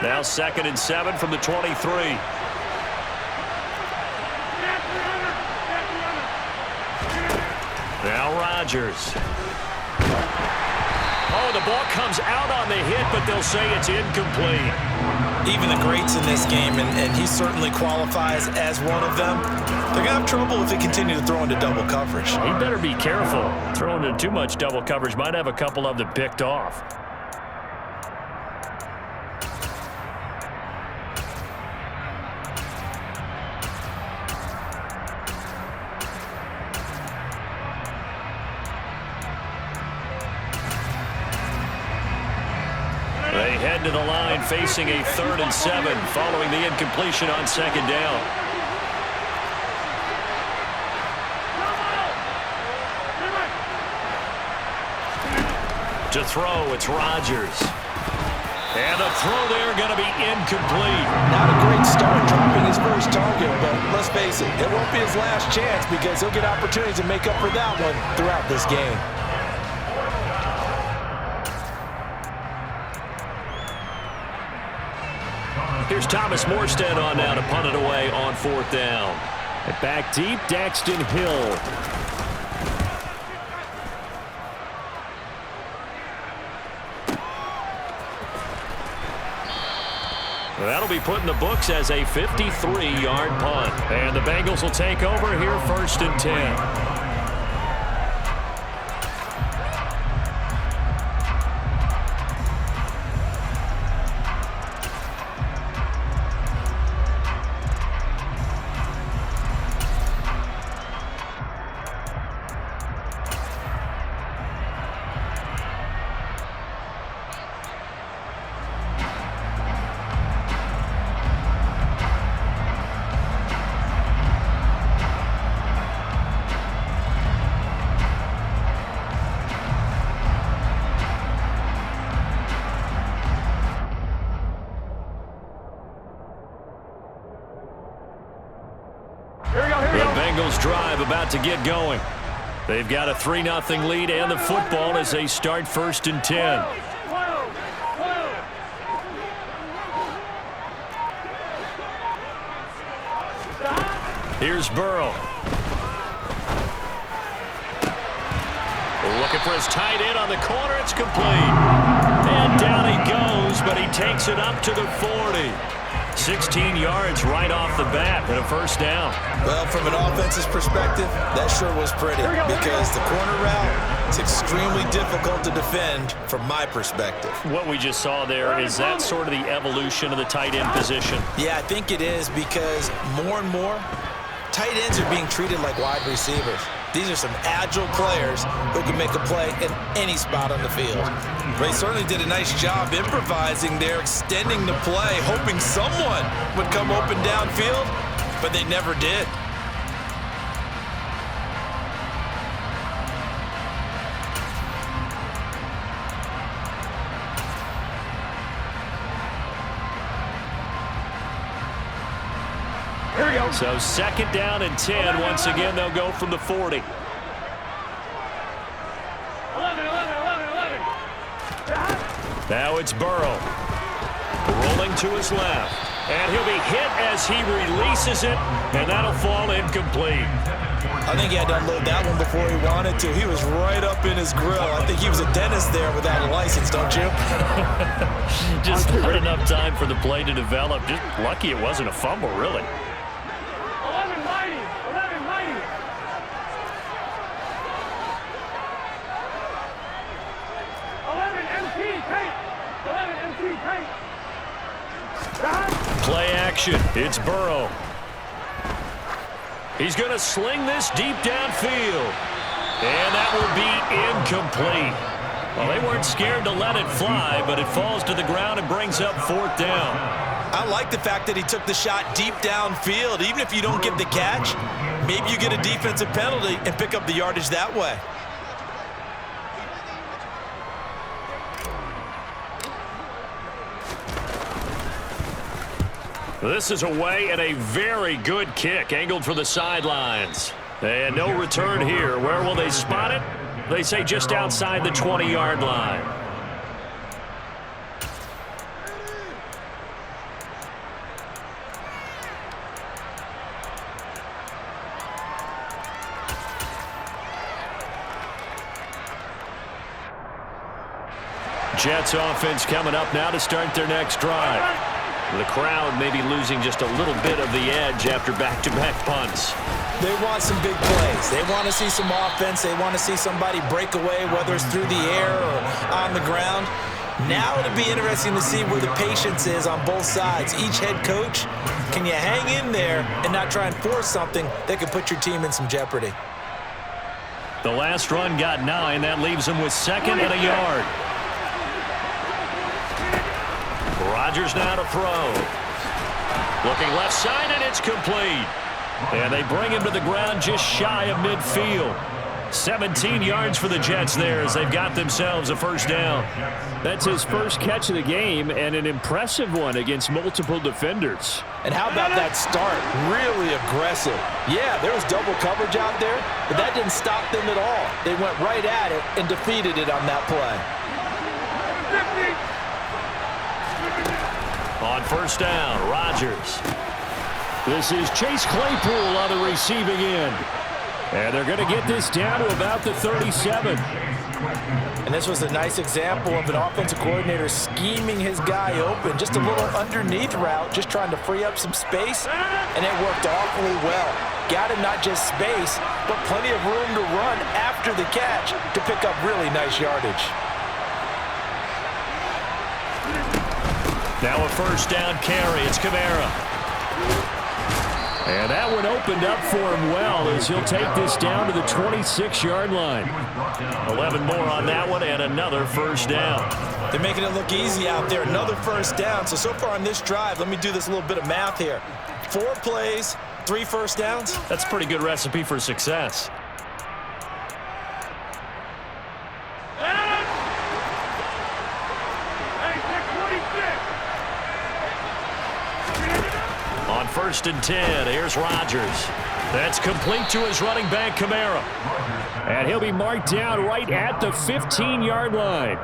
Now 2nd and 7 from the 23. Now Rodgers. Oh, the ball comes out on the hit, but they'll say it's incomplete. Even the greats in this game, and he certainly qualifies as one of them, they're going to have trouble if they continue to throw into double coverage. He better be careful. Throwing into too much double coverage might have a couple of them picked off. They head to the line facing a 3rd and 7 following the incompletion on 2nd down. To throw, it's Rodgers. And the throw there going to be incomplete. Not a great start dropping his first target, but let's face it, it won't be his last chance because he'll get opportunities to make up for that one throughout this game. Here's Thomas Morstead on now to punt it away on 4th down. And back deep, Daxton Hill. That'll be put in the books as a 53-yard punt. And the Bengals will take over here 1st and 10. Drive about to get going. They've got a 3-0 lead and the football as they start 1st and 10. Here's Burrow. Looking for his tight end on the corner. It's complete. And down he goes, but he takes it up to the 40. 16 yards right off the bat and a 1st down. Well, from an offense's perspective, that sure was pretty because the corner route is extremely difficult to defend from my perspective. What we just saw there, is that sort of the evolution of the tight end position? Yeah, I think it is because more and more, tight ends are being treated like wide receivers. These are some agile players who can make a play in any spot on the field. They certainly did a nice job improvising there, extending the play, hoping someone would come open downfield, but they never did. Here we go. So 2nd down and 10. Once again, they'll go from the 40. 11. Now it's Burrow. Rolling to his left. And he'll be hit as he releases it, and that'll fall incomplete. I think he had to unload that one before he wanted to. He was right up in his grill. I think he was a dentist there without a license, don't you? Just not enough time for the play to develop. Just lucky it wasn't a fumble, really. 11 mighty. 11 mighty. 11 MT tight. 11 MT tight. Play action. It's Burrow. He's going to sling this deep downfield. And that will be incomplete. Well, they weren't scared to let it fly, but it falls to the ground and brings up 4th down. I like the fact that he took the shot deep downfield. Even if you don't get the catch, maybe you get a defensive penalty and pick up the yardage that way. This is away and a very good kick angled for the sidelines. And no return here. Where will they spot it? They say just outside the 20-yard line. Jets offense coming up now to start their next drive. The crowd may be losing just a little bit of the edge after back-to-back punts. They want some big plays. They want to see some offense. They want to see somebody break away, whether it's through the air or on the ground. Now it'll be interesting to see where the patience is on both sides. Each head coach, can you hang in there and not try and force something that could put your team in some jeopardy? The last run got 9. That leaves them with 2nd and a yard. Rodgers now to throw. Looking left side, and it's complete. And they bring him to the ground just shy of midfield. 17 yards for the Jets there as they've got themselves a first down. That's his first catch of the game, and an impressive one against multiple defenders. And how about that start? Really aggressive. Yeah, there was double coverage out there, but that didn't stop them at all. They went right at it and defeated it on that play. On first down, Rodgers. This is Chase Claypool on the receiving end. And they're going to get this down to about the 37. And this was a nice example of an offensive coordinator scheming his guy open. Just a little underneath route, just trying to free up some space. And it worked awfully well. Got him not just space, but plenty of room to run after the catch to pick up really nice yardage. Now a first down carry. It's Kamara. And that one opened up for him well as he'll take this down to the 26-yard line. 11 more on that one and another first down. They're making it look easy out there. Another first down. So far on this drive, let me do this little bit of math here. 4 plays, 3 first downs. That's a pretty good recipe for success. On 1st and 10, here's Rodgers. That's complete to his running back, Kamara. And he'll be marked down right at the 15-yard line.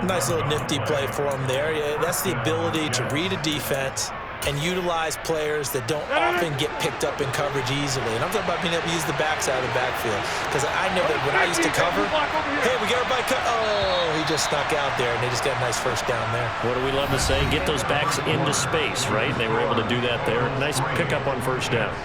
Nice little nifty play for him there. Yeah, that's the ability to read a defense and utilize players that don't often get picked up in coverage easily. And I'm talking about being able to use the backside of the backfield. Because I know that when I used to cover, hey, we got everybody cut. Oh, he just snuck out there, and they just got a nice first down there. What do we love to say? Get those backs into space, right? They were able to do that there. Nice pickup on first down.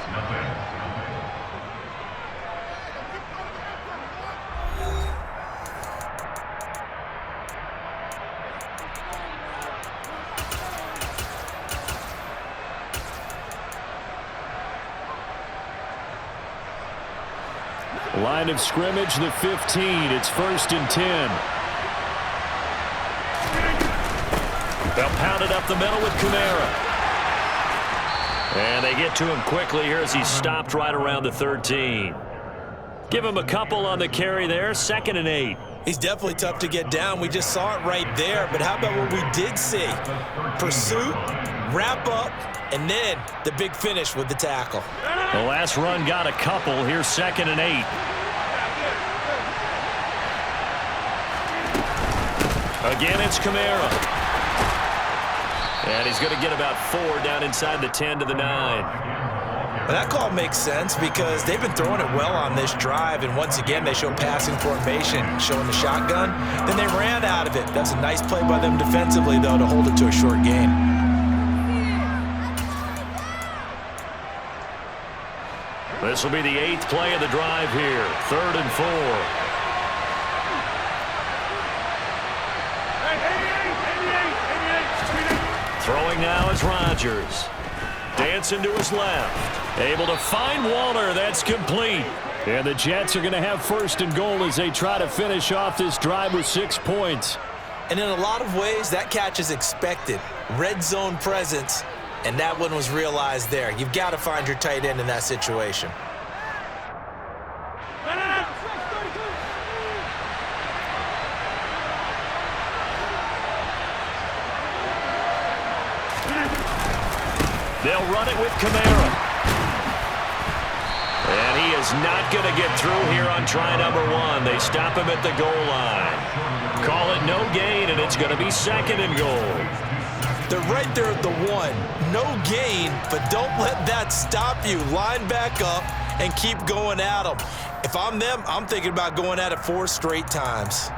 Line of scrimmage, the 15. It's 1st and 10. They'll pound it up the middle with Kamara. And they get to him quickly here as he stopped right around the 13. Give him a couple on the carry there. 2nd and 8. He's definitely tough to get down. We just saw it right there. But how about what we did see? Pursuit, wrap up, and then the big finish with the tackle. The last run got a couple. Here's 2nd and 8. Again, it's Kamara. And he's going to get about 4 down inside the 10 to the 9. But that call makes sense because they've been throwing it well on this drive, and once again they show passing formation, showing the shotgun. Then they ran out of it. That's a nice play by them defensively, though, to hold it to a short gain. This will be the 8th play of the drive here. 3rd and 4. Throwing now is Rodgers. Dancing to his left. Able to find Waller. That's complete. And the Jets are going to have 1st and goal as they try to finish off this drive with 6 points. And in a lot of ways, that catch is expected. Red zone presence, and that one was realized there. You've got to find your tight end in that situation. They'll run it with Kamara. And he is not going to get through here on try number 1. They stop him at the goal line. Call it no gain, and it's going to be 2nd and goal. They're right there at the 1. No gain, but don't let that stop you. Line back up and keep going at them. If I'm them, I'm thinking about going at it 4 straight times.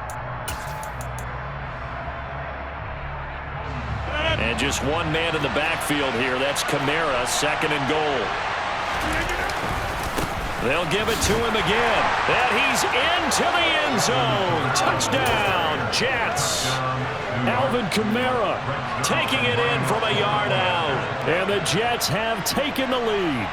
And just one man in the backfield here. That's Kamara, 2nd and goal. They'll give it to him again. And he's into the end zone. Touchdown, Jets. Alvin Kamara Taking it in from a yard out. and the Jets have taken the lead.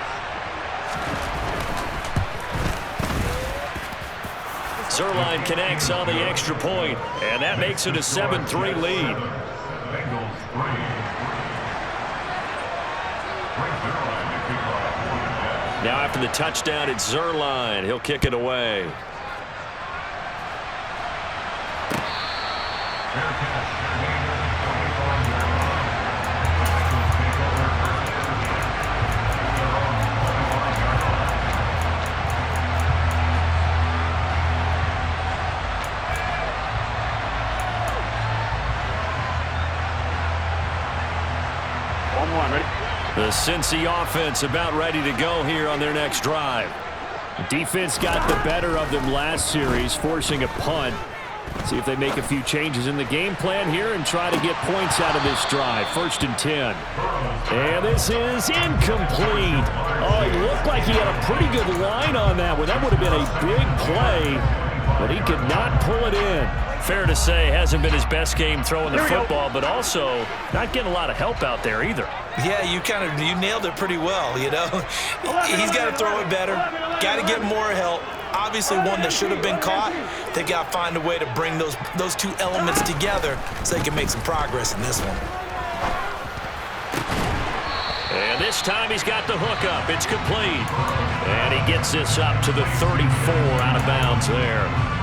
Zerline connects on the extra point, and that makes it a 7-3 lead. Now after the touchdown, it's Zerline. He'll kick it away. The Cincy offense about ready to go here on their next drive. Defense got the better of them last series, forcing a punt. See if they make a few changes in the game plan here and try to get points out of this drive. 1st and 10. And this is incomplete. Oh, he looked like he had a pretty good line on that one. That would have been a big play, but he could not pull it in. Fair to say, hasn't been his best game throwing the football, but also not getting a lot of help out there either. Yeah, you nailed it pretty well, you know. He's got to throw it better, got to get more help. Obviously one that should have been caught. They got to find a way to bring those two elements together so they can make some progress in this one. And this time he's got the hook up. It's complete. And he gets this up to the 34 out of bounds there.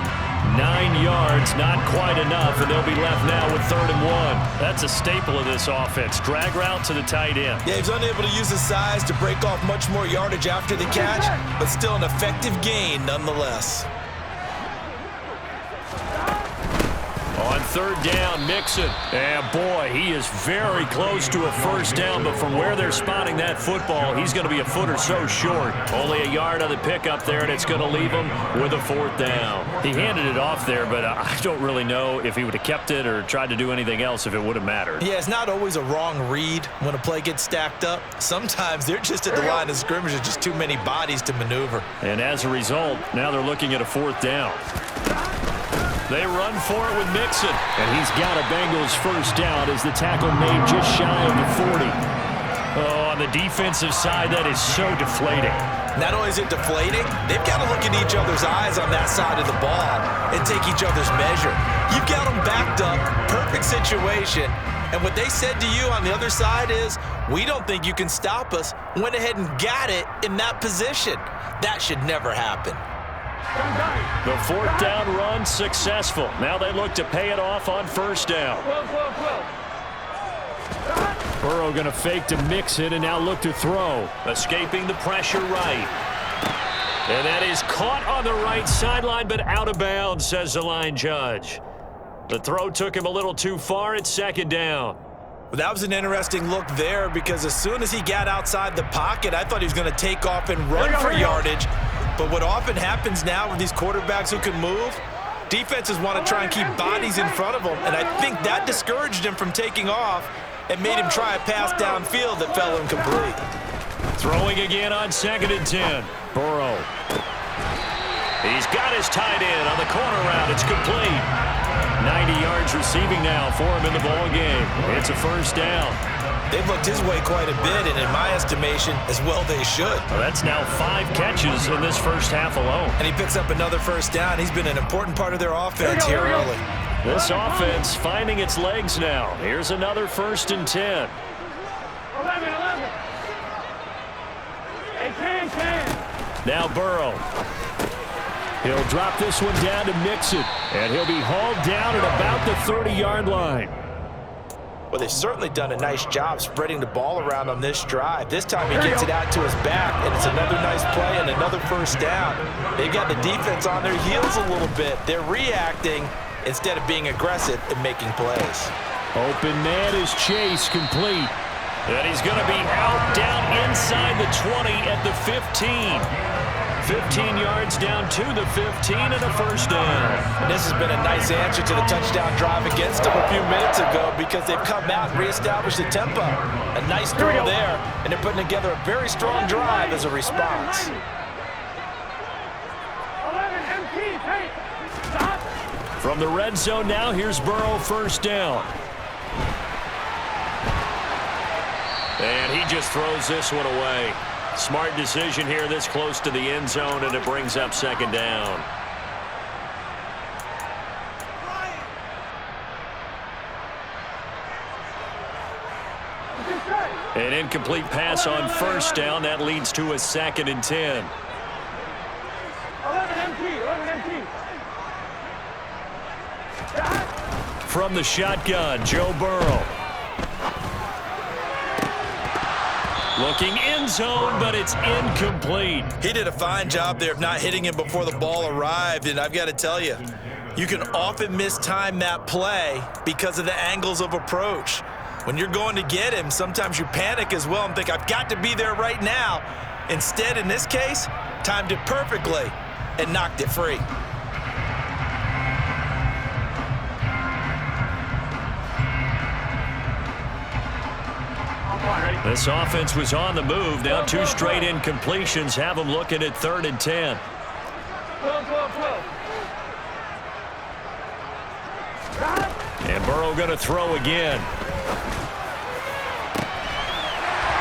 9 yards, not quite enough, and they'll be left now with 3rd and 1. That's a staple of this offense. Drag route to the tight end. Yeah, he's unable to use his size to break off much more yardage after the catch, but still an effective gain nonetheless. On 3rd down, Mixon. And boy, he is very close to a 1st down, but from where they're spotting that football, he's going to be a foot or so short. Only a yard on the pickup there, and it's going to leave him with a 4th down. He handed it off there, but I don't really know if he would have kept it or tried to do anything else if it would have mattered. Yeah, it's not always a wrong read when a play gets stacked up. Sometimes they're just at the line of scrimmage. There's just too many bodies to maneuver. And as a result, now they're looking at a 4th down. They run for it with Mixon. And he's got a Bengals 1st down as the tackle made just shy of the 40. Oh, on the defensive side, that is so deflating. Not only is it deflating, they've got to look in each other's eyes on that side of the ball and take each other's measure. You've got them backed up, perfect situation, and what they said to you on the other side is, we don't think you can stop us. Went ahead and got it in that position. That should never happen. The 4th down run successful. Now they look to pay it off on 1st down. Burrow going to fake to Mixon and now look to throw. Escaping the pressure right. And that is caught on the right sideline, but out of bounds, says the line judge. The throw took him a little too far. It's 2nd down. Well, that was an interesting look there because as soon as he got outside the pocket, I thought he was going to take off and run for yardage. But what often happens now with these quarterbacks who can move, defenses want to try and keep bodies in front of them, and I think that discouraged him from taking off and made him try a pass downfield that fell incomplete. Throwing again on 2nd and 10. Burrow. He's got his tight end on the corner route. It's complete. 90 yards receiving now for him in the ball game. It's a 1st down. They've looked his way quite a bit, and in my estimation, as well they should. Well, that's now 5 catches in this 1st half alone. And he picks up another 1st down. He's been an important part of their offense here early. This offense finding its legs now. Here's another 1st and 10. 11. Hey, 10. Now Burrow. He'll drop this one down to Mixon, and he'll be hauled down at about the 30-yard line. Well, they've certainly done a nice job spreading the ball around on this drive. This time he gets it out to his back, and it's another nice play and another 1st down. They've got the defense on their heels a little bit. They're reacting instead of being aggressive and making plays. Open man is Chase, complete. And he's going to be out down inside the 20 at the 15. 15 yards down to the 15 and a first down. And this has been a nice answer to the touchdown drive against them a few minutes ago because they've come out and reestablished the tempo. A nice throw there, and they're putting together a very strong drive as a response. 11 MT, hey, stop. From the red zone now, here's Burrow, first down. And he just throws this one away. Smart decision here this close to the end zone, and it brings up second down. An incomplete pass on first down. That leads to a 2nd and 10. 11 MT, 11 MT. From the shotgun, Joe Burrow. Looking end zone, but it's incomplete. He did a fine job there of not hitting him before the ball arrived, and I've got to tell you, you can often mistime that play because of the angles of approach. When you're going to get him, sometimes you panic as well and think, I've got to be there right now. Instead, in this case, timed it perfectly and knocked it free. This offense was on the move. Now 2 straight incompletions have them looking at 3rd and 10. And Burrow going to throw again.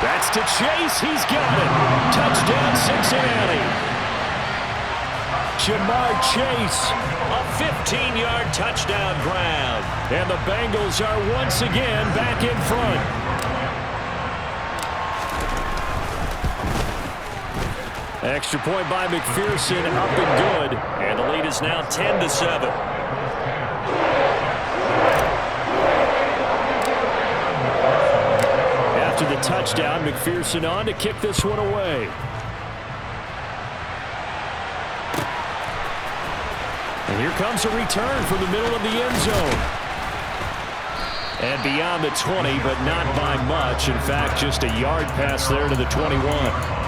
That's to Chase. He's got it. Touchdown, Cincinnati. Jamar Chase, a 15-yard touchdown grab. And the Bengals are once again back in front. Extra point by McPherson, up and good. And the lead is now 10-7. After the touchdown, McPherson on to kick this one away. And here comes a return from the middle of the end zone. And beyond the 20, but not by much. In fact, just a yard pass there to the 21.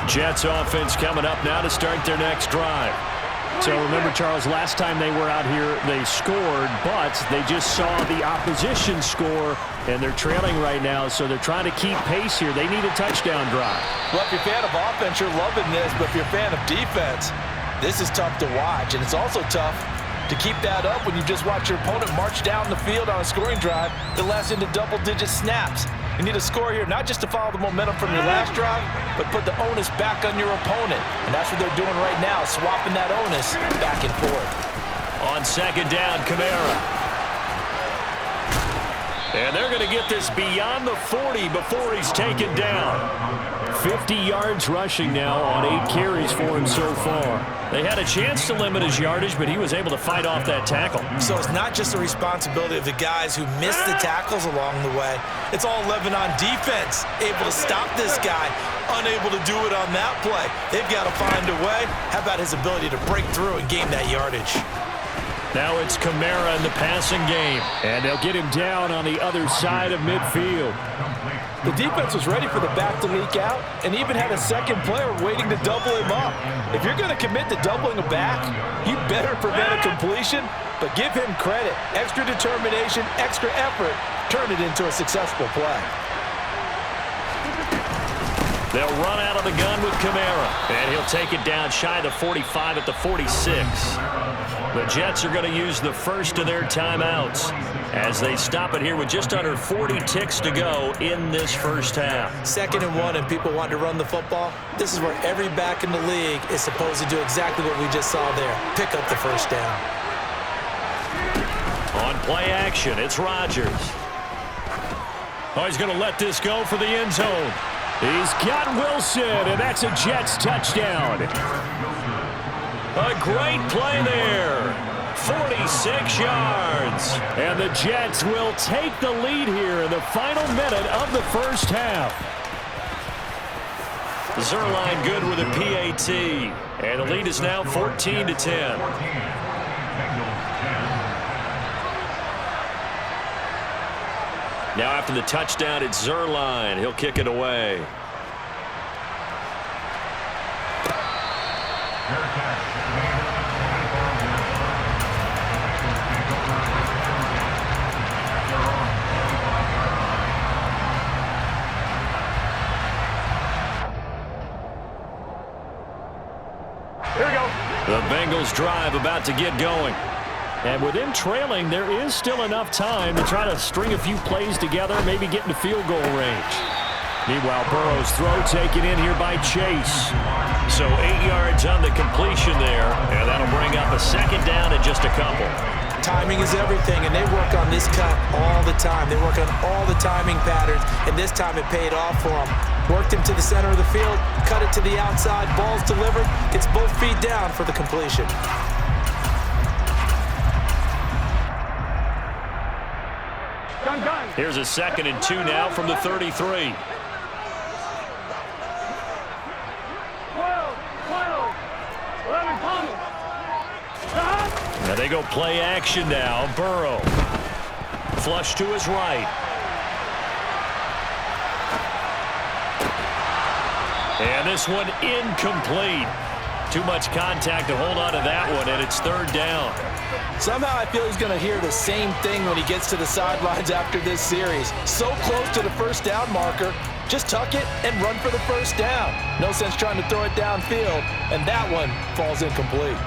Jets offense coming up now to start their next drive. So remember, Charles, last time they were out here, they scored, but they just saw the opposition score, and they're trailing right now, so they're trying to keep pace here. They need a touchdown drive. Well, if you're a fan of offense, you're loving this, but if you're a fan of defense, this is tough to watch, and it's also tough to keep that up when you just watch your opponent march down the field on a scoring drive that lasts into double-digit snaps. You need a score here, not just to follow the momentum from your last drive, but put the onus back on your opponent. And that's what they're doing right now, swapping that onus back and forth. On second down, Kamara. And they're going to get this beyond the 40 before he's taken down. 50 yards rushing now on 8 carries for him so far. They had a chance to limit his yardage, but he was able to fight off that tackle. So it's not just the responsibility of the guys who missed the tackles along the way. It's all 11 on defense, able to stop this guy, unable to do it on that play. They've got to find a way. How about his ability to break through and gain that yardage? Now it's Kamara in the passing game. And they'll get him down on the other side of midfield. The defense was ready for the back to leak out and even had a second player waiting to double him up. If you're going to commit to doubling a back, you better prevent a completion, but give him credit. Extra determination, extra effort, turn it into a successful play. They'll run out of the gun with Kamara, and he'll take it down shy of the 45 at the 46. The Jets are going to use the first of their timeouts as they stop it here with just under 40 ticks to go in this first half. 2nd and 1 and people want to run the football. This is where every back in the league is supposed to do exactly what we just saw there. Pick up the first down. On play action, it's Rodgers. Oh, he's going to let this go for the end zone. He's got Wilson, and that's a Jets touchdown. A great play there. 46 yards. And the Jets will take the lead here in the final minute of the first half. Zerline good with a PAT. And the lead is now 14-10. Now after the touchdown, it's Zerline. He'll kick it away. Here we go. The Bengals drive about to get going. And with them trailing, there is still enough time to try to string a few plays together, maybe get into field goal range. Meanwhile, Burrow's throw taken in here by Chase. So 8 yards on the completion there, and that'll bring up a second down in just a couple. Timing is everything, and they work on this cut all the time. They work on all the timing patterns, and this time it paid off for them. Worked him to the center of the field, cut it to the outside, ball's delivered. It's both feet down for the completion. Gun. Here's a 2nd and 2 now from the 33. 12. Thomas. Now they go play action now. Burrow. Flush to his right. And this one incomplete. Too much contact to hold on to that one, and it's 3rd down. Somehow I feel he's going to hear the same thing when he gets to the sidelines after this series. So close to the first down marker. Just tuck it and run for the first down. No sense trying to throw it downfield, and that one falls incomplete.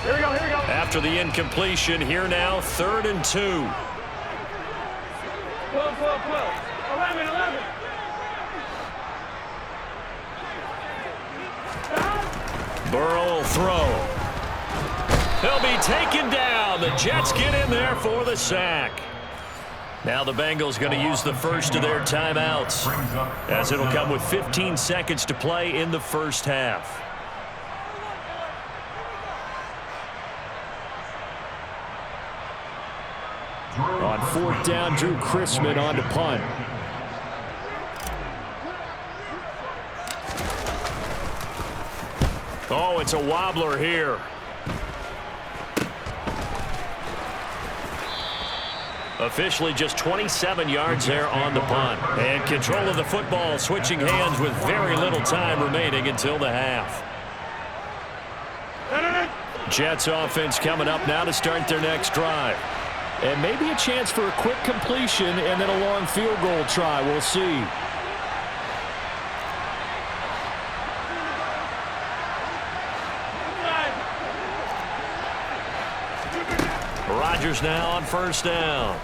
Here we go. After the incompletion, here now, 3rd and 2. 12. 11. Burrow will throw. He'll be taken down. The Jets get in there for the sack. Now the Bengals going to use the first of their timeouts, as it'll come with 15 seconds to play in the first half. On 4th down, Drew Chrisman on to punt. Oh, it's a wobbler here. Officially just 27 yards there on the punt. And control of the football switching hands with very little time remaining until the half. Jets offense coming up now to start their next drive. And maybe a chance for a quick completion and then a long field goal try. We'll see. Rodgers now on 1st down.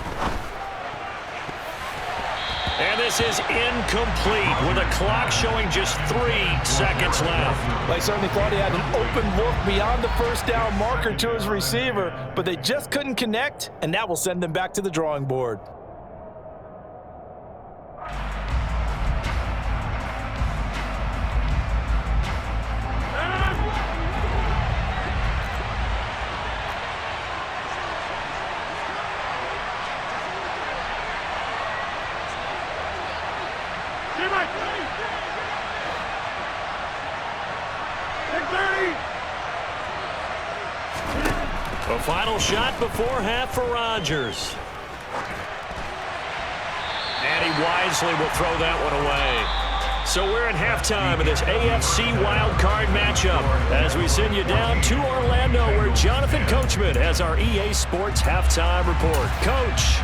And this is incomplete with a clock showing just 3 seconds left. They certainly thought he had an open look beyond the first down marker to his receiver, but they just couldn't connect, and that will send them back to the drawing board. A final shot before half for Rodgers. And he wisely will throw that one away. So we're at halftime of this AFC wildcard matchup as we send you down to Orlando, where Jonathan Coachman has our EA Sports halftime report. Coach.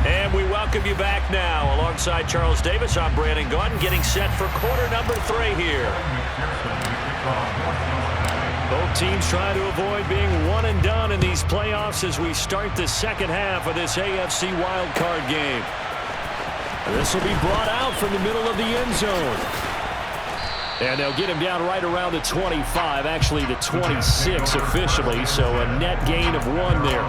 And we welcome you back now. Alongside Charles Davis, I'm Brandon Gaudin, getting set for quarter number 3 here. Both teams trying to avoid being one and done in these playoffs as we start the second half of this AFC wildcard game. This will be brought out from the middle of the end zone. And they'll get him down right around the 25, actually the 26 officially, so a net gain of 1 there.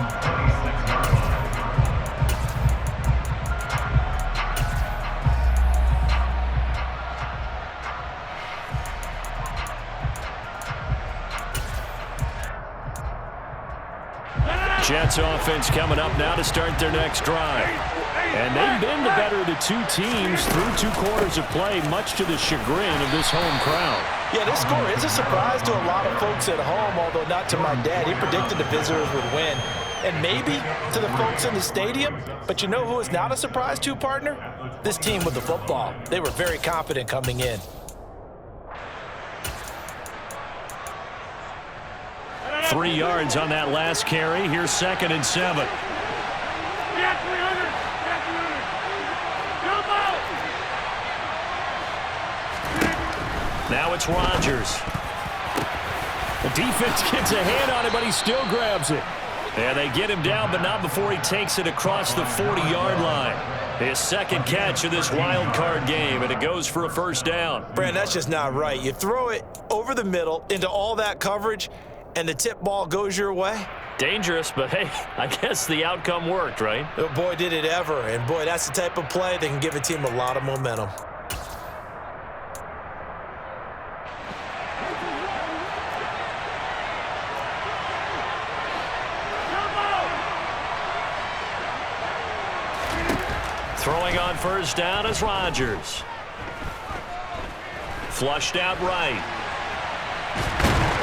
Jets offense coming up now to start their next drive. And they've been the better of the two teams through 2 quarters of play, much to the chagrin of this home crowd. Yeah, this score is a surprise to a lot of folks at home, although not to my dad. He predicted the visitors would win. And maybe to the folks in the stadium. But you know who is not a surprise to, partner? This team with the football. They were very confident coming in. Three yards on that last carry. Here's 2nd and 7. Now it's Rodgers. The defense gets a hand on it, but he still grabs it. And they get him down, but not before he takes it across the 40-yard line. His 2nd catch of this wild card game, and it goes for a 1st down. Brand, that's just not right. You throw it over the middle into all that coverage, and the tip ball goes your way. Dangerous, but hey, I guess the outcome worked, right? Oh, boy, did it ever. And boy, that's the type of play that can give a team a lot of momentum. Throwing on 1st down is Rodgers. Flushed out right.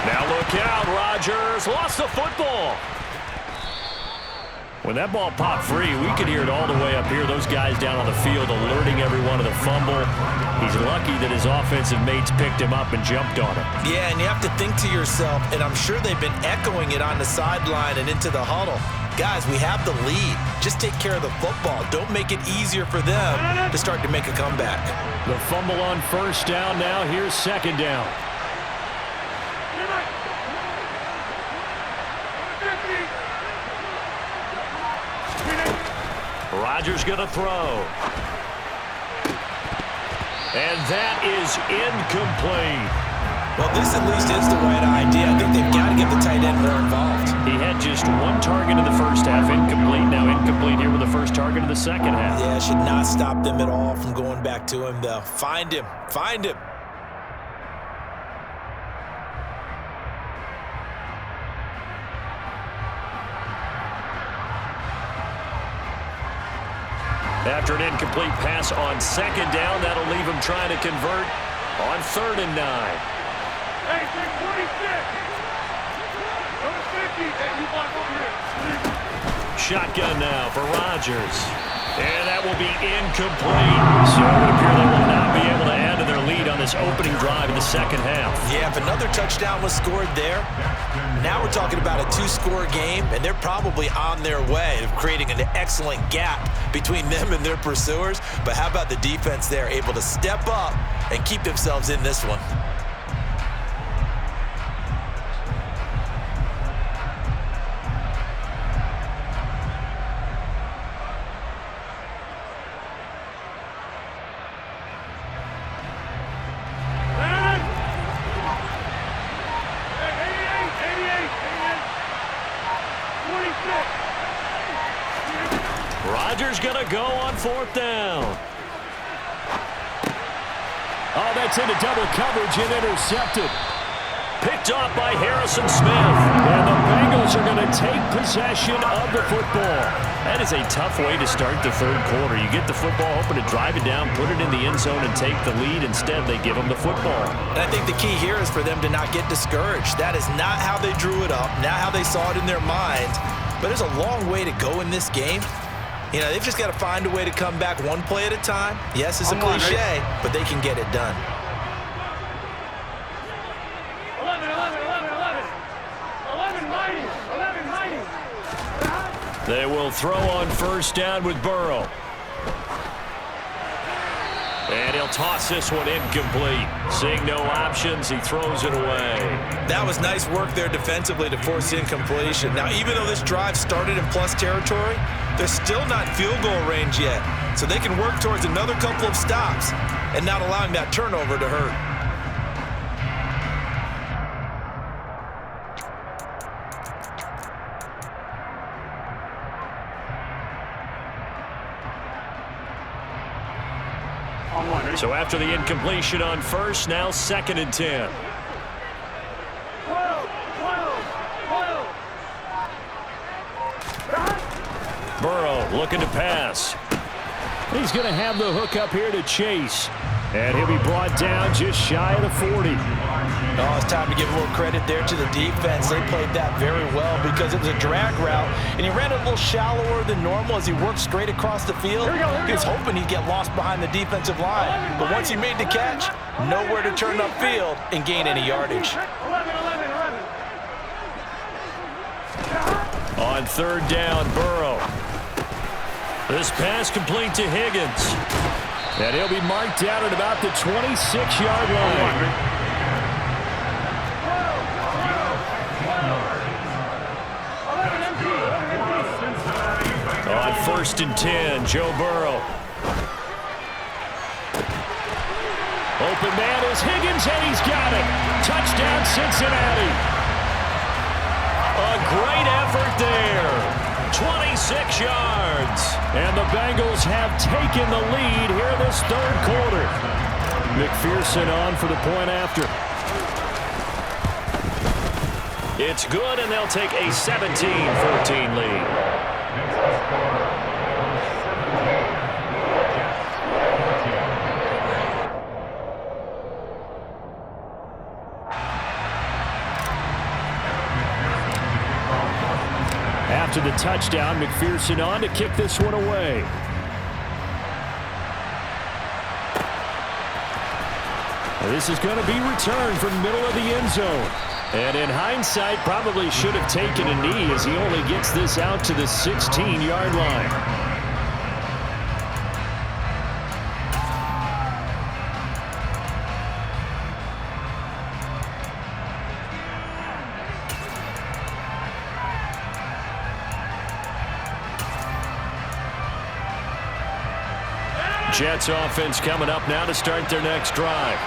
Now look out, Rodgers lost the football. When that ball popped free, we could hear it all the way up here. Those guys down on the field alerting everyone of the fumble. He's lucky that his offensive mates picked him up and jumped on him. Yeah, and you have to think to yourself, and I'm sure they've been echoing it on the sideline and into the huddle. Guys, we have the lead. Just take care of the football. Don't make it easier for them to start to make a comeback. The fumble on 1st down now. Here's 2nd down. Rodgers going to throw. And that is incomplete. Well, this at least is the right idea. I think they've got to get the tight end more involved. He had just 1 target in the 1st half, incomplete. Now incomplete here with the 1st target of the 2nd half. Yeah, should not stop them at all from going back to him, though. Find him. Find him. After an incomplete pass on 2nd down, that'll leave him trying to convert on 3rd and 9. Hey, 626. Number 50. Hey, you block over here. Shotgun now for Rodgers. And that will be incomplete. So it would appear they will not be able to add to their lead on this opening drive in the 2nd half. Yeah, if another touchdown was scored there, now we're talking about a 2-score game, and they're probably on their way of creating an excellent gap between them and their pursuers. But how about the defense there, able to step up and keep themselves in this one? Rodgers going to go on 4th down. Oh, that's into double coverage and intercepted. Picked off by Harrison Smith. And the Bengals are going to take possession of the football. That is a tough way to start the 3rd quarter. You get the football, hoping to drive it down, put it in the end zone, and take the lead. Instead, they give them the football. And I think the key here is for them to not get discouraged. That is not how they drew it up, not how they saw it in their minds. But there's a long way to go in this game. You know, they've just got to find a way to come back one play at a time. Yes, it's a cliche, but they can get it done. 11, 11, 11, 11. 11 mighty. 11 mighty. They will throw on 1st down with Burrow. And he'll toss this one incomplete. Seeing no options, he throws it away. That was nice work there defensively to force incompletion. Now, even though this drive started in plus territory, they're still not field goal range yet. So they can work towards another couple of stops and not allowing that turnover to hurt. So after the incompletion on 1st, now 2nd and 10. 12, 12, 12. looking to pass. He's going to have the hook up here to Chase. And he'll be brought down just shy of the 40. Oh, it's time to give a little credit there to the defense. They played that very well because it was a drag route, and he ran a little shallower than normal as he worked straight across the field. He was hoping he'd get lost behind the defensive line. But once he made the catch, nowhere to turn upfield and gain any yardage. 11. On third down, Burrow. This pass complete to Higgins. And he'll be marked down at about the 26-yard line. On first and 10, Joe Burrow. Open man is Higgins, and he's got it. Touchdown, Cincinnati. A great effort there. 26 yards. And the Bengals have taken the lead here this third quarter. McPherson on for the point after. It's good, and they'll take a 17-14 lead. After the touchdown, McPherson on to kick this one away. This is going to be returned from the middle of the end zone. And in hindsight, probably should have taken a knee as he only gets this out to the 16-yard line. Jets offense coming up now to start their next drive.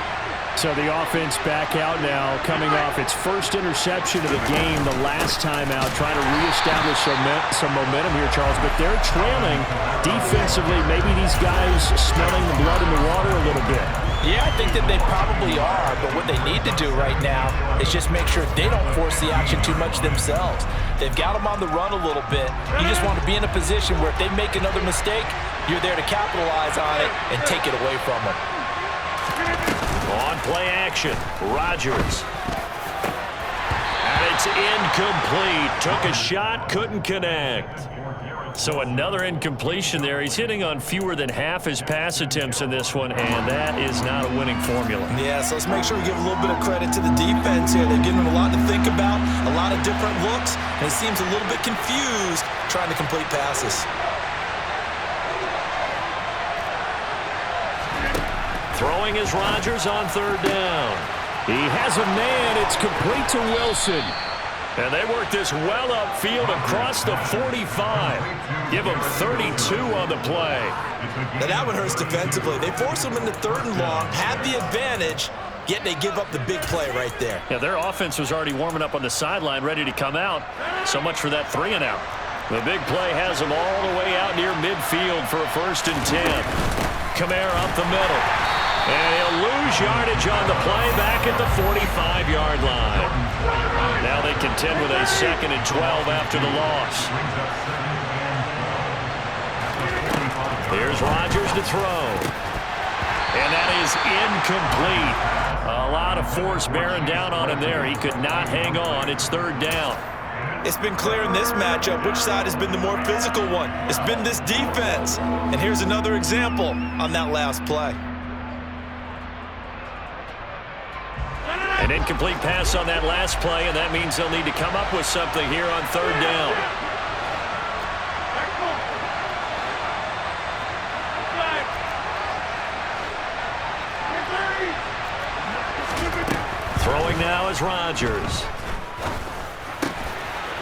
So the offense back out now, coming off its first interception of the game the last time out, trying to reestablish some momentum here, Charles. But they're trailing defensively. Maybe these guys smelling the blood in the water a little bit. Yeah, I think that they probably are, but what they need to do right now is just make sure they don't force the action too much themselves. They've got them on the run a little bit. You just want to be in a position where if they make another mistake, you're there to capitalize on it and take it away from them. On play action, Rodgers. And it's incomplete. Took a shot, couldn't connect. So another incompletion there. He's hitting on fewer than half his pass attempts in this one, and that is not a winning formula. Yeah, so let's make sure we give a little bit of credit to the defense here. They've given him a lot to think about, a lot of different looks, and he seems a little bit confused trying to complete passes. Throwing is Rodgers on third down. He has a man. It's complete to Wilson. And they work this well upfield across the 45. Give them 32 on the play. Now that one hurts defensively. They force them into third and long, have the advantage, yet they give up the big play right there. Yeah, their offense was already warming up on the sideline, ready to come out. So much for that 3 and out. The big play has them all the way out near midfield for a first and 10. Kamara up the middle. And he'll lose yardage on the play back at the 45-yard line. Now they contend with a 2nd and 12 after the loss. Here's Rodgers to throw. And that is incomplete. A lot of force bearing down on him there. He could not hang on. It's third down. It's been clear in this matchup which side has been the more physical one. It's been this defense. And here's another example on that last play. An incomplete pass on that last play, and that means they'll need to come up with something here on third down. Throwing now is Rodgers.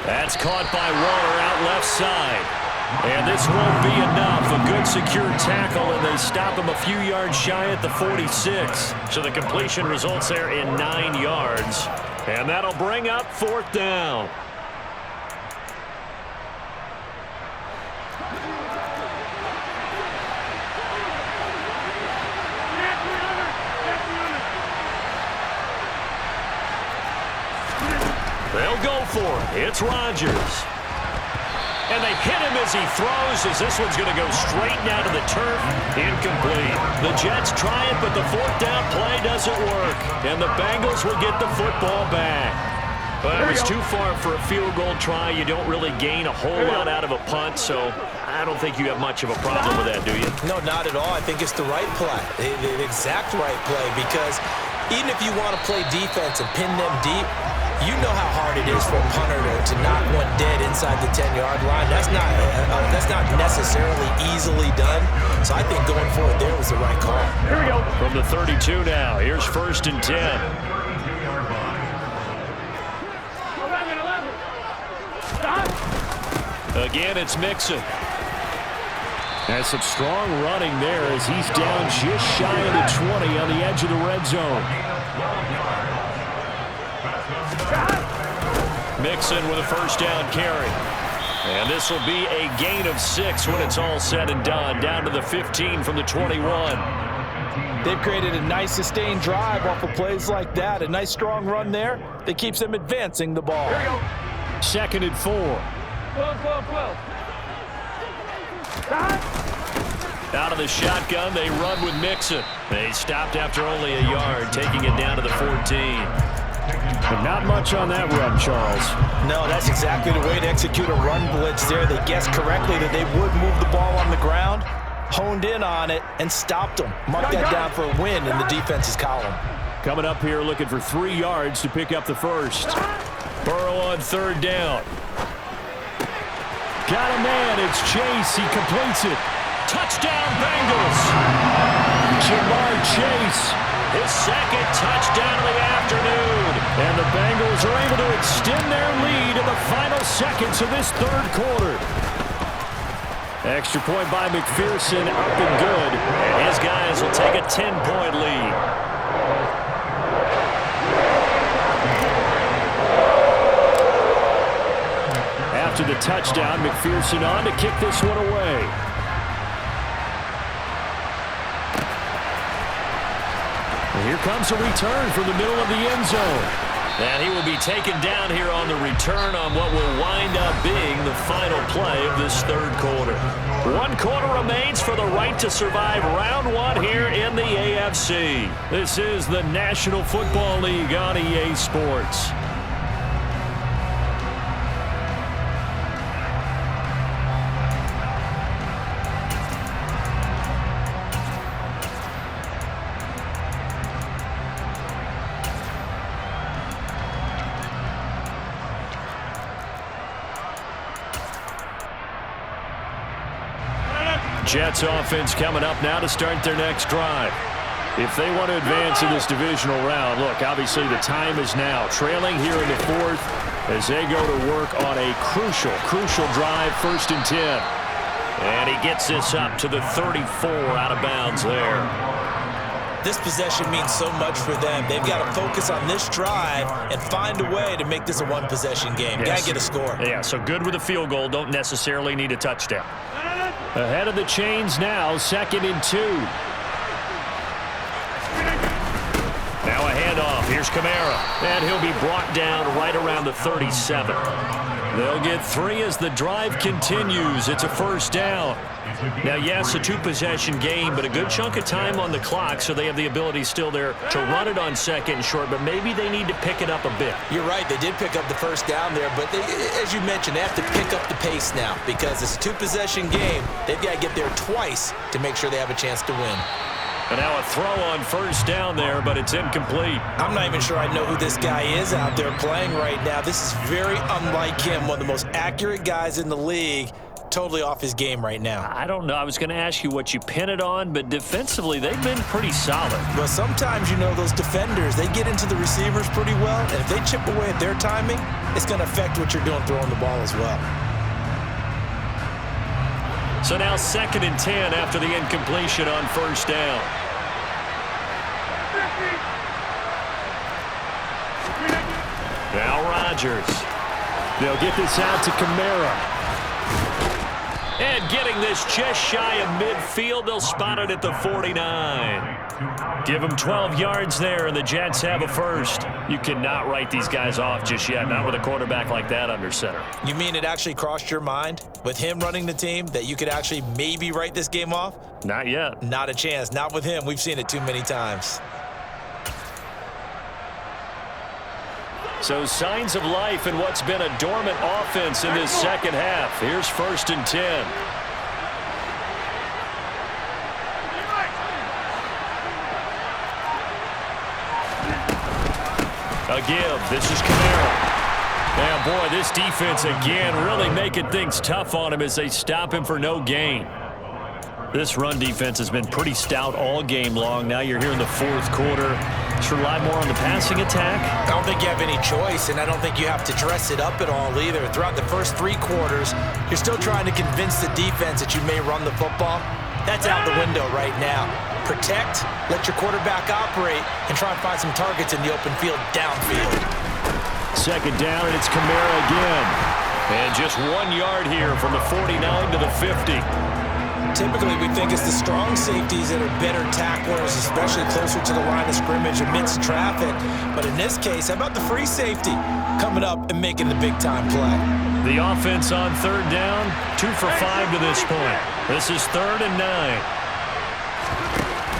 That's caught by Waller out left side. And this won't be enough. A good secure tackle, and they stop him a few yards shy at the 46. So the completion results there in 9 yards. And that'll bring up fourth down. They'll go for it. It's Rodgers. And they hit him as he throws, as this one's going to go straight down to the turf. Incomplete. The Jets try it, but the fourth down play doesn't work. And the Bengals will get the football back. Well, it was too far for a field goal try. You don't really gain a whole lot out of a punt, so I don't think you have much of a problem with that, do you? No, not at all. I think it's the right play, the exact right play, because even if you want to play defense and pin them deep, you know how hard it is for a punter to knock one dead inside the 10-yard line. That's not necessarily easily done. So I think going forward there was the right call. Here we go. From the 32 now, here's 1st and 10. Again, it's Mixon. That's some strong running there as he's down just shy of the 20 on the edge of the red zone. Mixon with a first down carry. And this will be a gain of 6 when it's all said and done. Down to the 15 from the 21. They've created a nice sustained drive off of plays like that. A nice strong run there that keeps them advancing the ball. 2nd and 4. 12. Out of the shotgun, they run with Mixon. They stopped after only a yard, taking it down to the 14. But not much on that run, Charles. No, that's exactly the way to execute a run blitz there. They guessed correctly that they would move the ball on the ground, honed in on it, and stopped them. Mark that down for a win in the defense's column. Coming up here looking for 3 yards to pick up the first. Burrow on 3rd down. Got a man. It's Chase. He completes it. Touchdown, Bengals. Jamar Chase. His 2nd touchdown of the afternoon. And the Bengals are able to extend their lead in the final seconds of this 3rd quarter. Extra point by McPherson, up and good. And his guys will take a 10-point lead. After the touchdown, McPherson on to kick this one away. And here comes a return from the middle of the end zone. And he will be taken down here on the return on what will wind up being the final play of this 3rd quarter. 1 quarter remains for the right to survive round 1 here in the AFC. This is the National Football League on EA Sports. Jets offense coming up now to start their next drive. If they want to advance in this divisional round, look, obviously the time is now. Trailing here in the 4th as they go to work on a crucial drive, 1st and 10. And he gets this up to the 34 out of bounds there. This possession means so much for them. They've got to focus on this drive and find a way to make this a one-possession game. Yes. Got to get a score. Yeah, so good with a field goal. Don't necessarily need a touchdown. Ahead of the chains now, 2nd and 2. Now a handoff. Here's Kamara. And he'll be brought down right around the 37. They'll get 3 as the drive continues. It's a 1st down. Now, yes, a 2-possession game, but a good chunk of time on the clock, so they have the ability still there to run it on 2nd and short, but maybe they need to pick it up a bit. You're right. They did pick up the 1st down there, but as you mentioned, they have to pick up the pace now because it's a 2-possession game. They've got to get there twice to make sure they have a chance to win. And now a throw on 1st down there, but it's incomplete. I'm not even sure I know who this guy is out there playing right now. This is very unlike him, one of the most accurate guys in the league. Totally off his game right now. I don't know. I was going to ask you what you pin it on, but defensively, they've been pretty solid. But sometimes, you know, those defenders, they get into the receivers pretty well, and if they chip away at their timing, it's going to affect what you're doing throwing the ball as well. So now 2nd and 10 after the incompletion on 1st down. Now Rodgers. They'll get this out to Kamara. And getting this just shy of midfield, they'll spot it at the 49. Give them 12 yards there, and the Jets have a first. You cannot write these guys off just yet, not with a quarterback like that under center. You mean it actually crossed your mind with him running the team that you could actually maybe write this game off? Not yet. Not a chance. Not with him. We've seen it too many times. So signs of life in what's been a dormant offense in this second half. Here's 1st and 10. A give. This is Kamara. Man, boy, this defense again really making things tough on him as they stop him for no gain. This run defense has been pretty stout all game long. Now you're here in the 4th quarter. Should rely more on the passing attack? I don't think you have any choice, and I don't think you have to dress it up at all either. Throughout the first 3 quarters, you're still trying to convince the defense that you may run the football. That's out the window right now. Protect, let your quarterback operate, and try and find some targets in the open field downfield. 2nd down, and it's Kamara again. And just 1 yard here from the 49 to the 50. Typically, we think it's the strong safeties that are better tacklers, especially closer to the line of scrimmage amidst traffic. But in this case, how about the free safety coming up and making the big-time play? The offense on 3rd down, 2 for 5 to this point. This is 3rd and 9.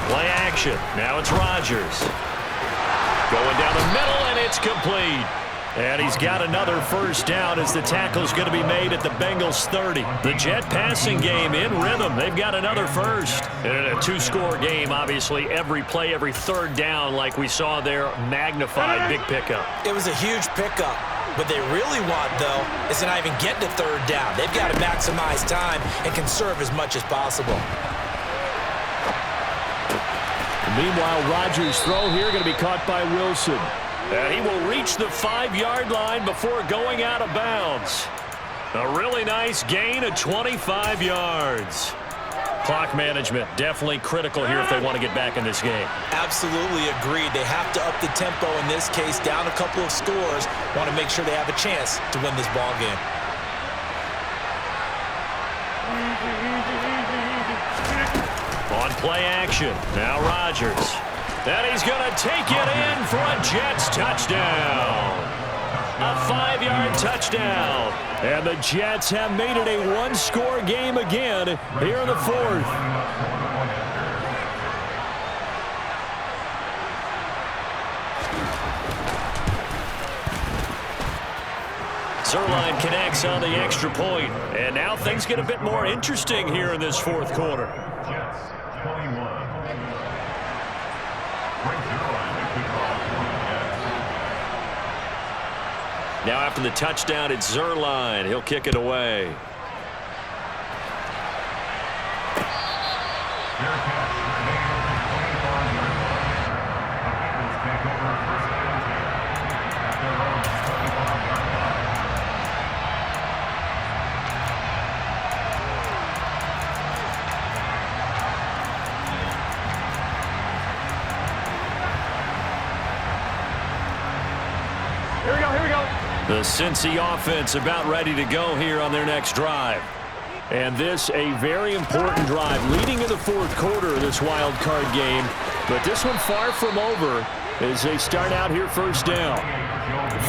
Play action. Now it's Rodgers. Going down the middle, and it's complete. And he's got another first down as the tackle's going to be made at the Bengals 30. The Jet passing game in rhythm. They've got another first. And in a 2-score game, obviously, every play, every 3rd down, like we saw there, magnified big pickup. It was a huge pickup. What they really want, though, is to not even get to 3rd down. They've got to maximize time and conserve as much as possible. Meanwhile, Rodgers' throw here going to be caught by Wilson. And he will reach the 5-yard line before going out of bounds. A really nice gain of 25 yards. Clock management definitely critical here if they want to get back in this game. Absolutely agreed. They have to up the tempo in this case, down a couple of scores. Want to make sure they have a chance to win this ball game. On play action, now Rodgers. And he's going to take it in for a Jets touchdown. A 5-yard touchdown. And the Jets have made it a 1-score game again here in the 4th. Zerline connects on the extra point. And now things get a bit more interesting here in this 4th quarter. Jets 21. Now after the touchdown, it's Zerline. He'll kick it away. The Cincy offense about ready to go here on their next drive. And this a very important drive leading in the 4th quarter of this wild card game. But this one far from over as they start out here 1st down.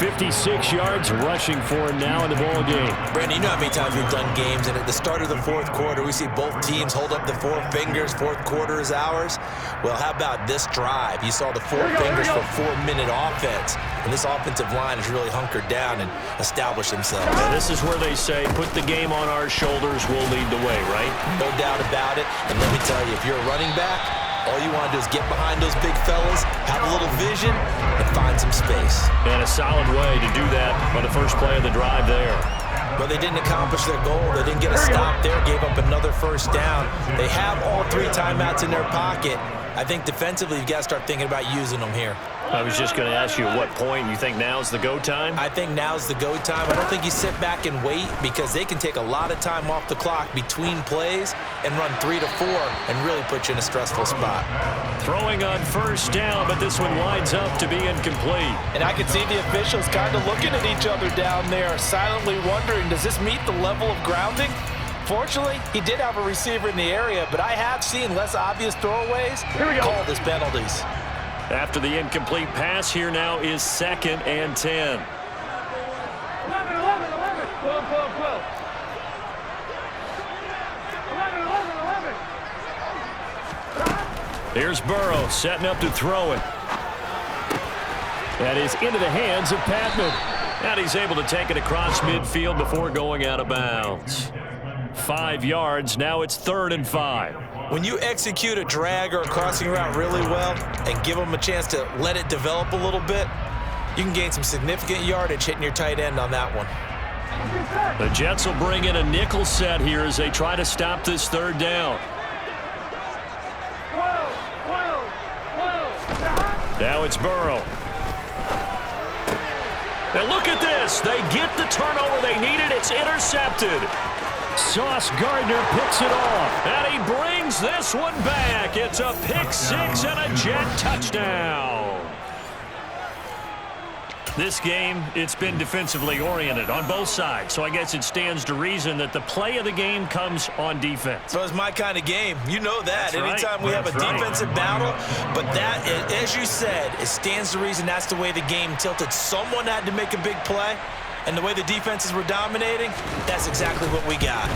56 yards rushing for him now in the ball game. Brandon, you know how many times we've done games, and at the start of the 4th quarter, we see both teams hold up the 4 fingers. 4th quarter is ours. Well, how about this drive? You saw the 4 fingers for 4-minute offense, and this offensive line has really hunkered down and established themselves. And this is where they say, put the game on our shoulders, we'll lead the way, right? No doubt about it. And let me tell you, if you're a running back, all you want to do is get behind those big fellas, have a little vision, and find some space. And a solid way to do that on the first play of the drive there. But they didn't accomplish their goal. They didn't get a stop there, gave up another first down. They have all 3 timeouts in their pocket. I think defensively, you've got to start thinking about using them here. I was just going to ask you at what point you think now's the go time? I think now's the go time. I don't think you sit back and wait because they can take a lot of time off the clock between plays and run 3 to 4 and really put you in a stressful spot. Throwing on first down, but this one winds up to be incomplete. And I can see the officials kind of looking at each other down there, silently wondering, does this meet the level of grounding? Unfortunately, he did have a receiver in the area, but I have seen less obvious throwaways called as penalties. After the incomplete pass, here now is 2nd and 10. 11, 11, 11. 12, 12, 12. 11, 11, 11. Here's Burrow setting up to throw it. That is into the hands of Patman. And he's able to take it across midfield before going out of bounds. 5 yards. Now it's 3rd and 5. When you execute a drag or a crossing route really well and give them a chance to let it develop a little bit, you can gain some significant yardage hitting your tight end on that one. The Jets will bring in a nickel set here as they try to stop this 3rd down. 12, 12, 12. Now it's Burrow. Now look at this. They get the turnover they needed. It's intercepted. Sauce Gardner picks it off. And he brings this one back. It's a pick-6 and a Jet touchdown. This game, it's been defensively oriented on both sides, so I guess it stands to reason that the play of the game comes on defense. So it's my kind of game. You know that. That's right. Anytime we have a defensive battle, but that, as you said, it stands to reason that's the way the game tilted. Someone had to make a big play, and the way the defenses were dominating, that's exactly what we got.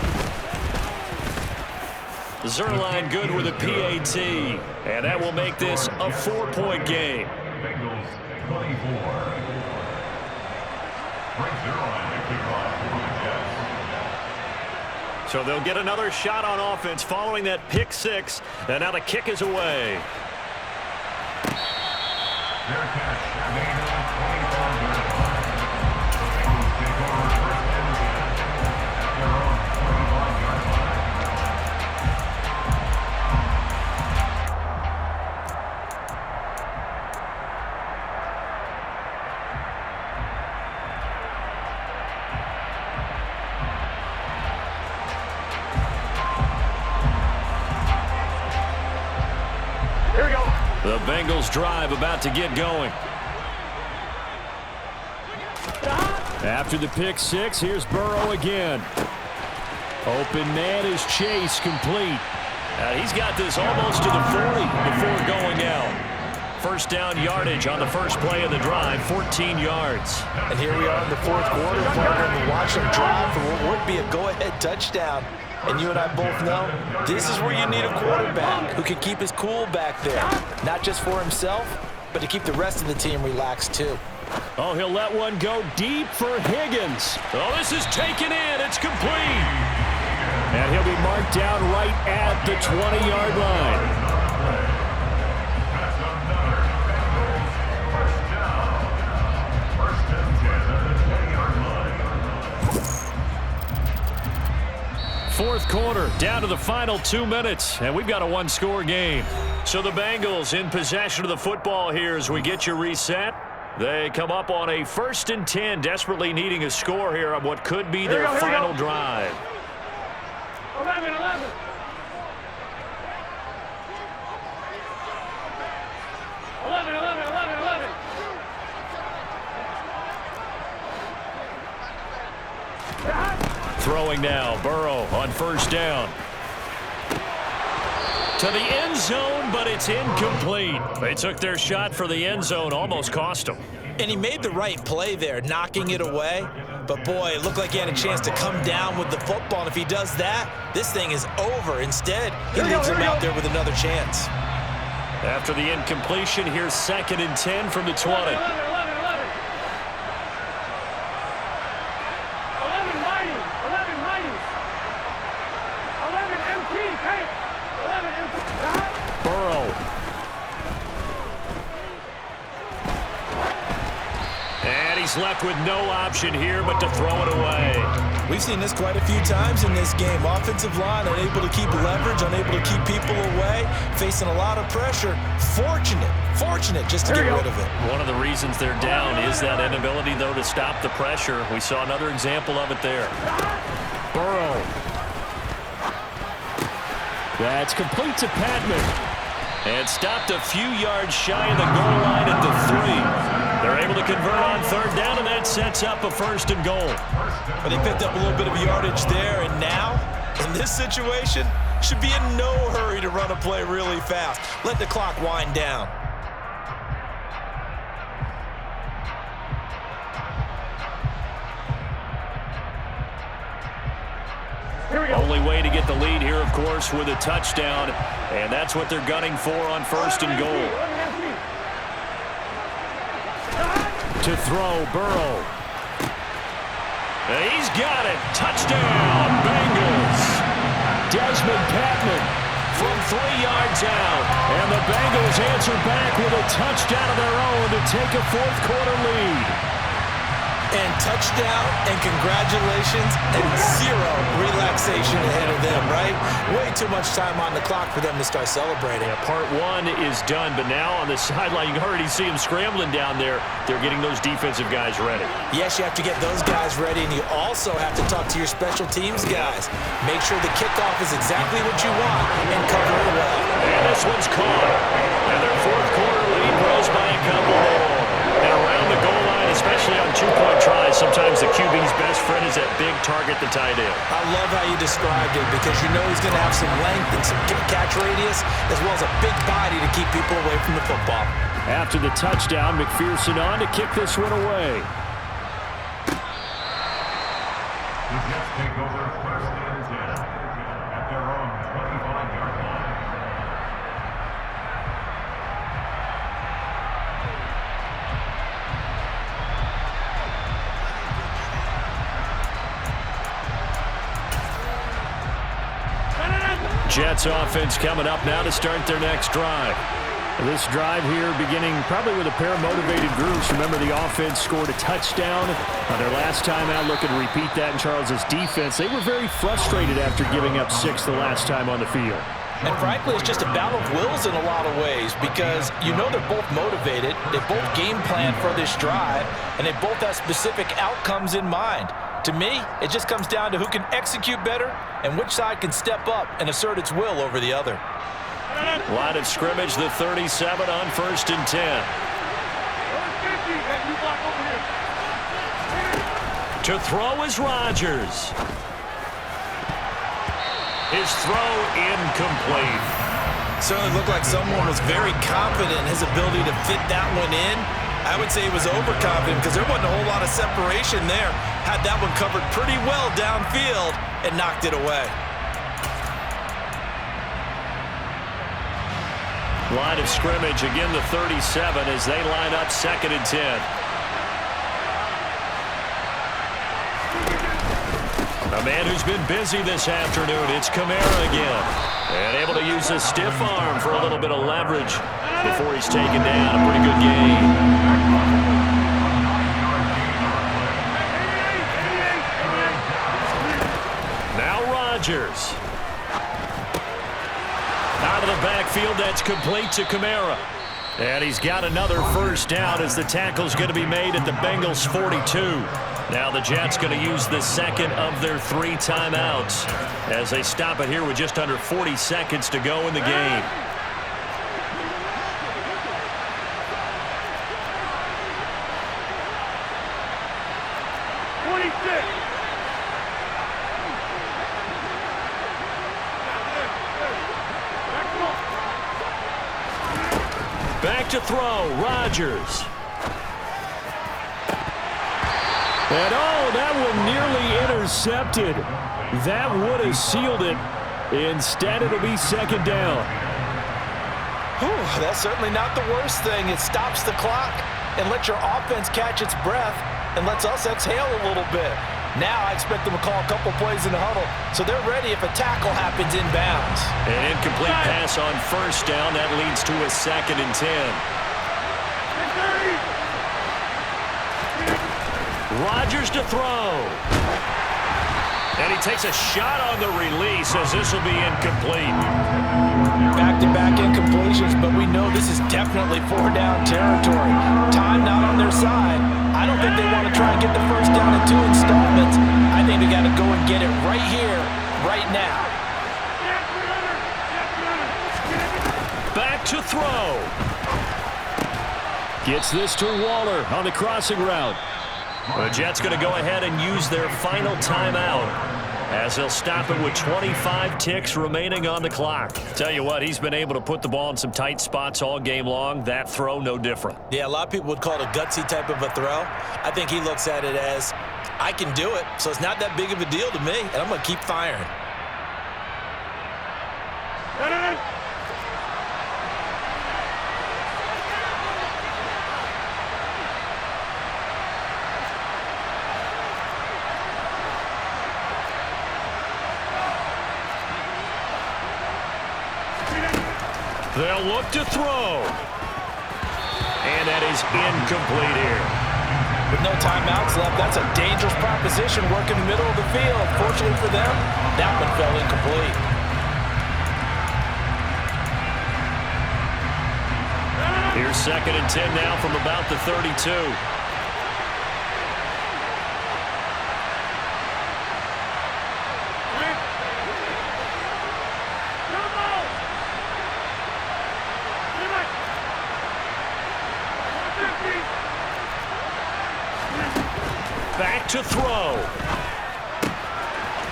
Zerline good with a PAT, and that will make this a 4-point game. Bengals 24. Frank Zerline to kick off for the Jets. So they'll get another shot on offense following that pick-6, and now the kick is away. Their catch, made on 24 yard line. The Bengals take over 1st and 10 at their own 25-yard line. Here we go. The Bengals drive about to get going. After the pick-6, here's Burrow again. Open man is Chase, complete. He's got this almost to the 40 before going out. 1st down yardage on the first play of the drive, 14 yards. And here we are in the 4th quarter, partner, and watch them drive for what would be a go-ahead touchdown. And you and I both know this is where you need a quarterback who can keep his cool back there. Not just for himself, but to keep the rest of the team relaxed too. Oh, he'll let one go deep for Higgins. Oh, this is taken in. It's complete. And he'll be marked down right at the 20-yard line. That's another Bengals 1st down. 1st and 10 at the 20-yard line. 4th quarter, down to the final 2 minutes, and we've got a 1-score game. So the Bengals in possession of the football here as we get you reset. They come up on a 1st and 10, desperately needing a score here on what could be their final drive. 11, 11. 11, 11, 11, 11. Throwing now, Burrow on 1st down. To the end zone, but it's incomplete. They took their shot for the end zone, almost cost them. And he made the right play there, knocking it away. But boy, it looked like he had a chance to come down with the football. And if he does that, this thing is over. Instead, he leaves him out there with another chance. After the incompletion, here's 2nd and 10 from the 20. 11, 11, 11. 11 mighty. 11 mighty. 11 MT. Tank. 11 MT. Burrow. And he's left with no option here but to throw it away. We've seen this quite a few times in this game. Offensive line unable to keep leverage, unable to keep people away, facing a lot of pressure. Fortunate just to get rid of it. One of the reasons they're down is that inability, though, to stop the pressure. We saw another example of it there. Burrow. That's complete to Patman. And stopped a few yards shy of the goal line at the 3. They're able to convert on 3rd down, and that sets up a 1st and goal. But he picked up a little bit of yardage there, and now In this situation, should be in no hurry to run a play really fast. Let the clock wind down. Only way to get the lead here, of course, with a touchdown, and that's what they're gunning for on 1st and goal. To throw, Burrow. He's got it. Touchdown, Bengals. Desmond Patman from 3 yards out, and the Bengals answer back with a touchdown of their own to take a 4th-quarter lead. And touchdown, and congratulations, and 0 relaxation ahead of them, right? Way too much time on the clock for them to start celebrating. Yeah, part 1 is done, but now on the sideline, you can already see them scrambling down there. They're getting those defensive guys ready. Yes, you have to get those guys ready, and you also have to talk to your special teams guys. Make sure the kickoff is exactly what you want and cover it well. And this one's caught. And their 4th-quarter lead grows by a couple more. And around the goal line, especially on 2-point tries, sometimes the QB's best friend is that big target, the tight end. I love how you described it because you know he's going to have some length and some catch radius as well as a big body to keep people away from the football. After the touchdown, McPherson on to kick this one away. The Jets take over 1st and 10 at their own 25-yard line. Jets offense coming up now to start their next drive. This drive here beginning probably with a pair of motivated groups. Remember, the offense scored a touchdown on their last time out. Looking to repeat that in Charles's defense. They were very frustrated after giving up 6 the last time on the field. And frankly, it's just a battle of wills in a lot of ways because you know they're both motivated, they both game plan for this drive, and they both have specific outcomes in mind. To me, it just comes down to who can execute better and which side can step up and assert its will over the other. Line of scrimmage, the 37 on 1st and 10. To throw is Rodgers. His throw incomplete. Certainly looked like someone was very confident in his ability to fit that one in. I would say he was overconfident because there wasn't a whole lot of separation there. Had that one covered pretty well downfield and knocked it away. Line of scrimmage, again the 37 as they line up 2nd and 10. A man who's been busy this afternoon, it's Kamara again. And able to use a stiff arm for a little bit of leverage before he's taken down. A pretty good game. Now Rodgers. Out of the backfield, that's complete to Kamara. And he's got another 1st down as the tackle's going to be made at the Bengals 42. Now the Jets going to use the 2nd of their 3 timeouts as they stop it here with just under 40 seconds to go in the game. Back to throw, Rodgers. And oh, that one nearly intercepted. That would have sealed it. Instead, it'll be 2nd down. Whew, that's certainly not the worst thing. It stops the clock and lets your offense catch its breath and lets us exhale a little bit. Now I expect them to call a couple plays in the huddle, so they're ready if a tackle happens inbounds. An incomplete pass on 1st down. That leads to a 2nd and 10. Rodgers to throw. And he takes a shot on the release as this will be incomplete. Back-to-back incompletions, but we know this is definitely 4-down territory. Time not on their side. I don't think they want to try and get the 1st down in 2 installments. I think they got to go and get it right here, right now. Back to throw. Gets this to Waller on the crossing route. The Jets going to go ahead and use their final timeout. as he'll stop it with 25 ticks remaining on the clock. Tell you what, he's been able to put the ball in some tight spots all game long. That throw, no different. Yeah, a lot of people would call it a gutsy type of a throw. I think he looks at it as, I can do it, so it's not that big of a deal to me, and I'm going to keep firing. They'll look to throw. And that is incomplete here. With no timeouts left, that's a dangerous proposition working the middle of the field. Fortunately for them, that one fell incomplete. Here's 2nd and 10 now from about the 32. Back to throw.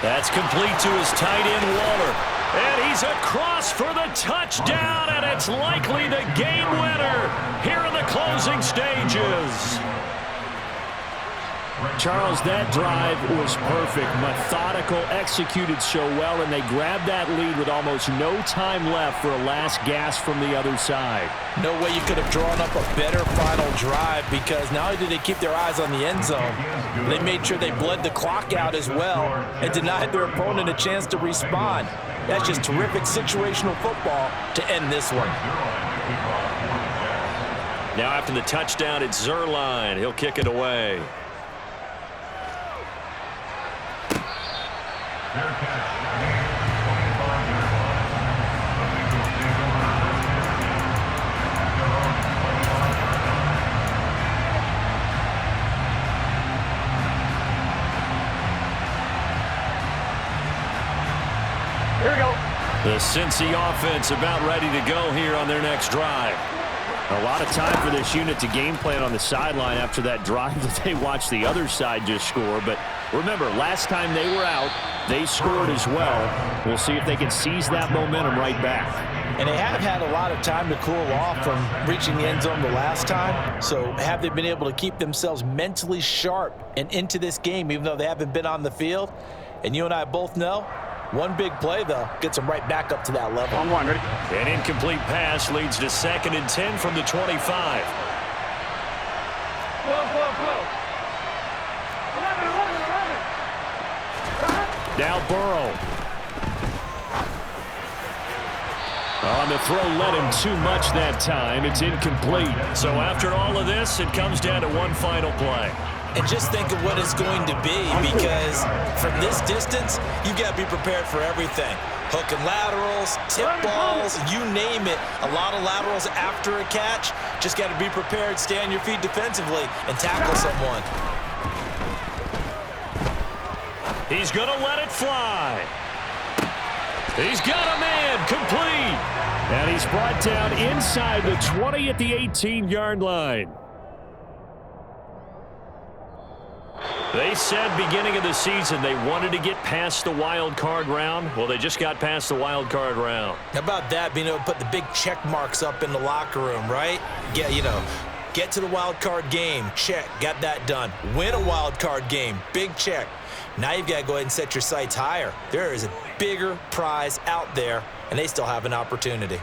That's complete to his tight end, Waller. And he's across for the touchdown, and it's likely the game winner here in the closing stages. Charles, that drive was perfect. Methodical, executed so well, and they grabbed that lead with almost no time left for a last gasp from the other side. No way you could have drawn up a better final drive, because not only did they keep their eyes on the end zone, they made sure they bled the clock out as well and denied their opponent a chance to respond. That's just terrific situational football to end this one. Now after the touchdown, it's Zerline. He'll kick it away. Here we go. The Cincy offense about ready to go here on their next drive. A lot of time for this unit to game plan on the sideline after that drive that they watched the other side just score. But remember, last time they were out, they scored as well. We'll see if they can seize that momentum right back. And they have had a lot of time to cool off from reaching the end zone the last time. So have they been able to keep themselves mentally sharp and into this game, even though they haven't been on the field? And you and I both know, one big play, though, gets them right back up to that level. On one, ready? An incomplete pass leads to 2nd and 10 from the 25. Flow. 11. Now Burrow. On the throw, led him too much that time. It's incomplete. So after all of this, it comes down to one final play. And just think of what it's going to be, because from this distance, you've got to be prepared for everything. Hook and laterals, tip balls, you name it. A lot of laterals after a catch. Just got to be prepared, stay on your feet defensively, and tackle someone. He's going to let it fly. He's got a man, complete. And he's brought down inside the 20 at the 18-yard line. They said beginning of the season they wanted to get past the wild card round. Well, they just got past the wild card round. How about that, being able to put the big check marks up in the locker room, right? Yeah, you know, get to the wild card game, check, got that done. Win a wild card game, big check. Now you've got to go ahead and set your sights higher. There is a bigger prize out there, and they still have an opportunity.